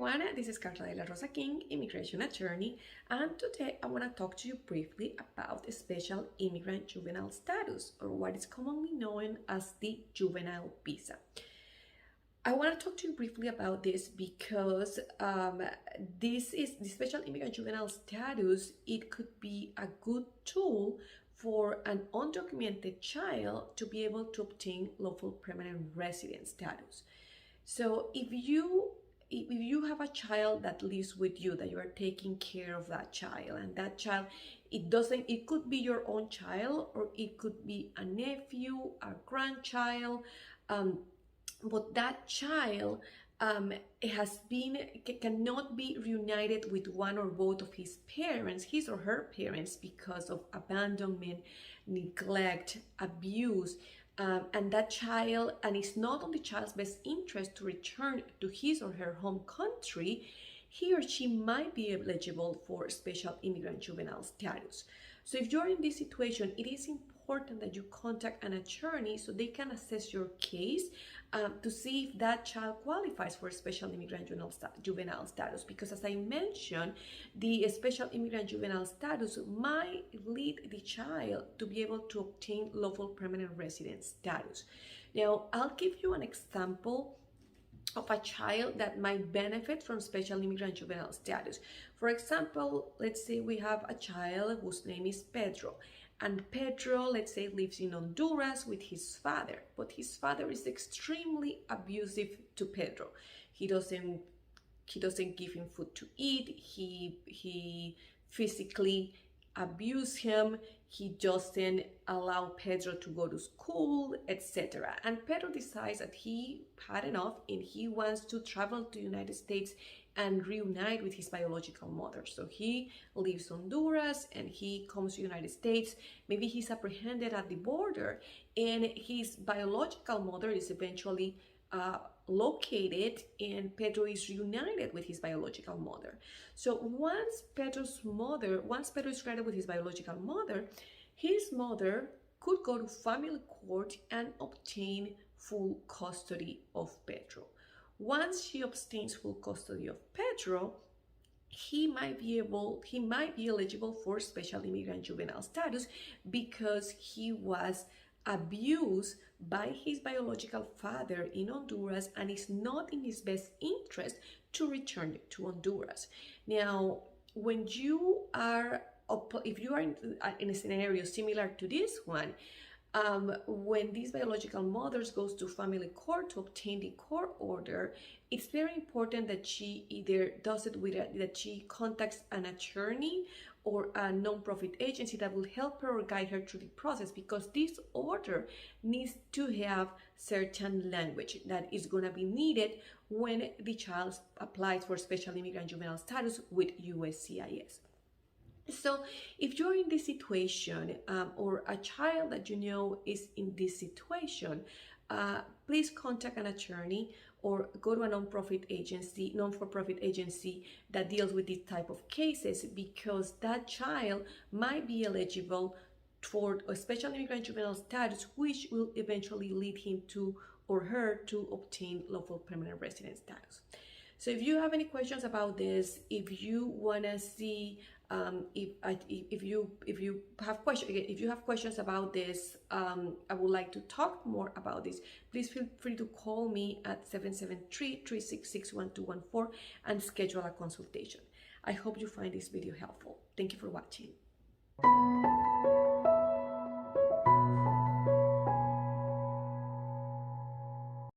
everyone, this is Rosa-King, immigration attorney, and today I want to talk to you briefly about special immigrant juvenile status, or what is commonly known as the juvenile visa. I want to talk to you briefly about this because this is the special immigrant juvenile status. It could be a good tool for an undocumented child to be able to obtain lawful permanent resident status. So if you have a child that lives with you, that you are taking care of that child, and that child, it could be your own child, or it could be a nephew, a grandchild, but that child cannot be reunited with one or both of his parents, his or her parents, because of abandonment, neglect, abuse. And that child, and it's not on the child's best interest to return to his or her home country, he or she might be eligible for special immigrant juvenile status. So if you're in this situation, it is important that you contact an attorney so they can assess your case to see if that child qualifies for special immigrant juvenile status. Because as I mentioned, the special immigrant juvenile status might lead the child to be able to obtain lawful permanent resident status. Now, I'll give you an example of a child that might benefit from special immigrant juvenile status. For example, let's say we have a child whose name is Pedro. And Pedro, let's say, lives in Honduras with his father, but his father is extremely abusive to Pedro. He doesn't give him food to eat. He physically abuses him. He doesn't allow Pedro to go to school, etc. And Pedro decides that he had enough and he wants to travel to the United States and reunite with his biological mother. So he leaves Honduras and he comes to the United States. Maybe he's apprehended at the border, and his biological mother is eventually located, and Pedro is reunited with his biological mother. So once Pedro is reunited with his biological mother, his mother could go to family court and obtain full custody of Pedro. Once she obtains full custody of Pedro, he might be eligible for special immigrant juvenile status because he was abused by his biological father in Honduras, and it's not in his best interest to return to Honduras. Now, when if you are in a scenario similar to this one, when these biological mothers goes to family court to obtain the court order, it's very important that she either does it that she contacts an attorney or a non-profit agency that will help her or guide her through the process, because this order needs to have certain language that is going to be needed when the child applies for special immigrant juvenile status with USCIS. So if you're in this situation, or a child that you know is in this situation, please contact an attorney or go to a non-for-profit agency that deals with this type of cases, because that child might be eligible for a special immigrant juvenile status, which will eventually lead him to or her to obtain lawful permanent resident status. So if you have any questions about this, if you want to see if you have questions about this, I would like to talk more about this, please feel free to call me at 773-366-1214 and schedule a consultation. I hope you find this video helpful. Thank you for watching.